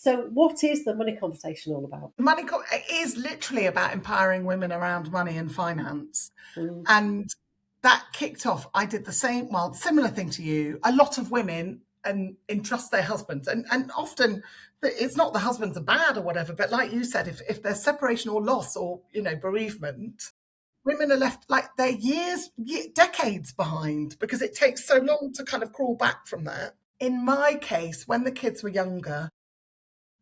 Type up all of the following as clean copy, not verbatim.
So what is the money conversation all about? It is literally about empowering women around money and finance. Mm. And that kicked off. I did the same, well, similar thing to you. A lot of women entrust their husbands. And often it's not the husbands are bad or whatever, but like you said, if there's separation or loss or, bereavement, women are left like they're decades behind because it takes so long to kind of crawl back from that. In my case, when the kids were younger,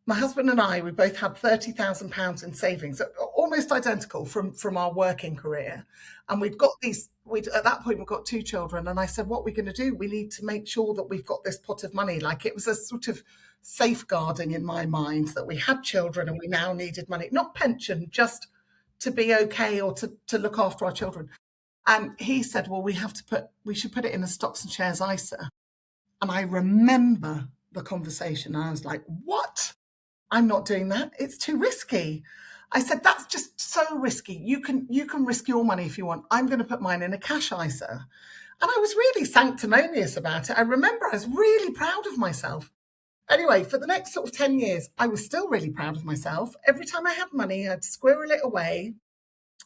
my husband and I, we both had £30,000 in savings, almost identical from our working career. And at that point, we've got 2 children. And I said, what are we going to do? We need to make sure that we've got this pot of money. Like, it was a sort of safeguarding in my mind that we had children and we now needed money, not pension, just to be okay or to look after our children. And he said, well, we should put it in a stocks and shares ISA. And I remember the conversation. And I was like, what? I'm not doing that. It's too risky. I said, that's just so risky. You can risk your money if you want. I'm going to put mine in a cash ISA. And I was really sanctimonious about it. I remember I was really proud of myself. Anyway, for the next sort of 10 years, I was still really proud of myself. Every time I had money, I'd squirrel it away.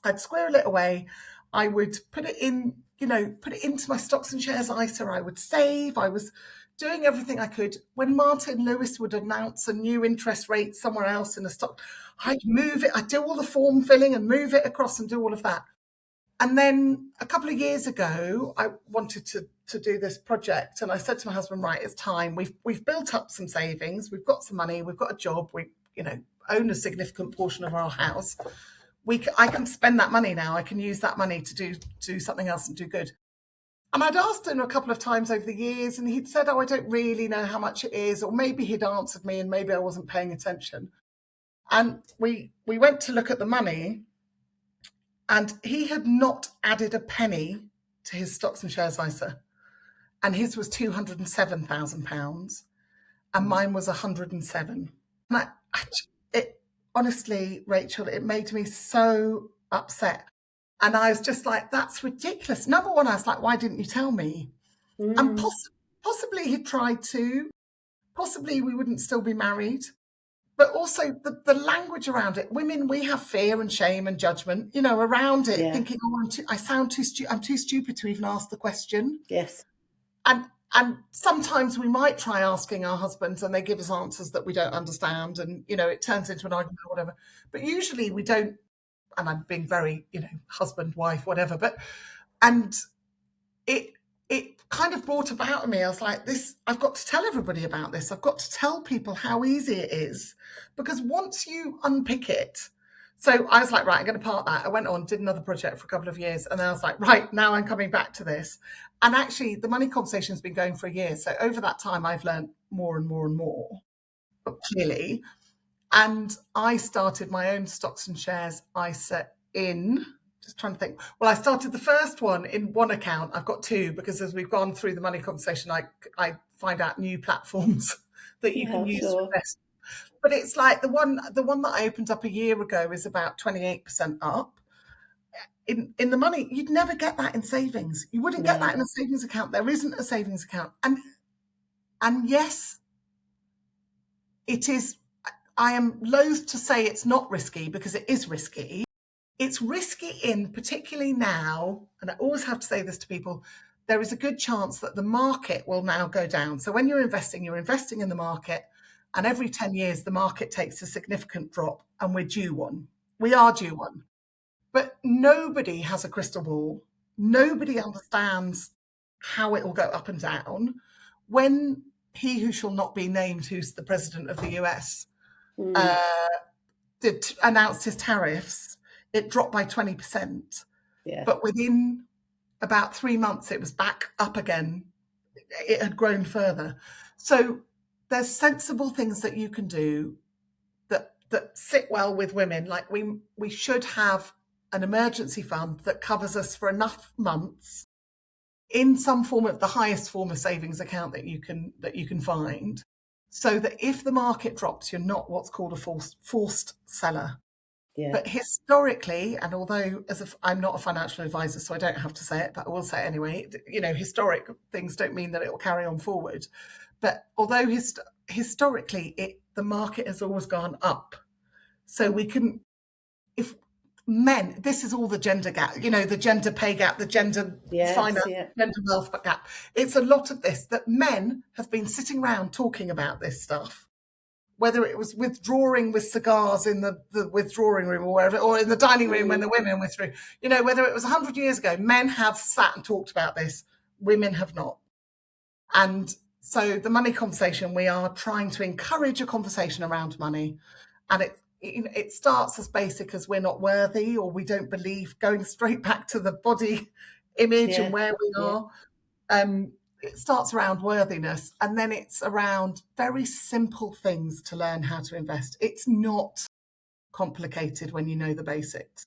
I would put it into my stocks and shares ISA. I would save. I was doing everything I could. When Martin Lewis would announce a new interest rate somewhere else in a stock, I'd move it. I'd do all the form filling and move it across and do all of that. And then a couple of years ago, I wanted to do this project. And I said to my husband, right, it's time. We've built up some savings. We've got some money. We've got a job. We, own a significant portion of our house. I can spend that money now. I can use that money to do something else and do good. And I'd asked him a couple of times over the years, and he'd said, oh, I don't really know how much it is, or maybe he'd answered me and maybe I wasn't paying attention. And we went to look at the money, and he had not added a penny to his stocks and shares ISA. And his was £207,000, and mine was 107. And honestly, Rachel, it made me so upset. And I was just like, that's ridiculous. Number one, I was like, why didn't you tell me? And possibly he tried to. Possibly we wouldn't still be married. But also the language around it. Women, we have fear and shame and judgment, around it, thinking, oh, I'm too stupid to even ask the question. Yes. And sometimes we might try asking our husbands and they give us answers that we don't understand. And, it turns into an argument or whatever. But usually we don't. And I'm being very, husband, wife, whatever. And it kind of brought about in me. I was like, I've got to tell everybody about this. I've got to tell people how easy it is. Because once you unpick it, so I was like, right, I'm going to park that. I went on, did another project for a couple of years. And then I was like, right, now I'm coming back to this. And actually, the money conversation has been going for a year. So over that time, I've learned more and more and more, but clearly. And I started my own stocks and shares ISA just trying to think. Well, I started the first one in one account. I've got 2 because as we've gone through the money conversation, I find out new platforms that you can use to invest. But it's like the one that I opened up a year ago is about 28% up. In the money, you'd never get that in savings. You wouldn't get that in a savings account. There isn't a savings account. And yes, it is. I am loath to say it's not risky because it is risky. It's risky particularly now, and I always have to say this to people, there is a good chance that the market will now go down. So when you're investing in the market, and every 10 years the market takes a significant drop and we're due one. We are due one. But nobody has a crystal ball. Nobody understands how it will go up and down. When he who shall not be named, who's the president of the US, announced his tariffs, it dropped by 20%. Yeah. But within about 3 months, it was back up again. It had grown further. So there's sensible things that you can do that sit well with women. Like we should have an emergency fund that covers us for enough months in some form of the highest form of savings account that you can find, so that if the market drops, you're not what's called a forced seller. Yeah. But historically, and although I'm not a financial advisor, so I don't have to say it, but I will say it anyway, historic things don't mean that it will carry on forward. But although historically the market has always gone up. So we can, if men, this is all the gender gap, you know, the gender pay gap, the gender finance, gender wealth gap. It's a lot of this that men have been sitting around talking about this stuff, whether it was withdrawing with cigars in the withdrawing room or wherever, or in the dining room when the women withdrew. You know, whether it was 100 years ago, men have sat and talked about this, women have not. And so the money conversation, we are trying to encourage a conversation around money. And it starts as basic as we're not worthy, or we don't believe, going straight back to the body image and where we are. It starts around worthiness, and then it's around very simple things to learn how to invest. It's not complicated when you know the basics.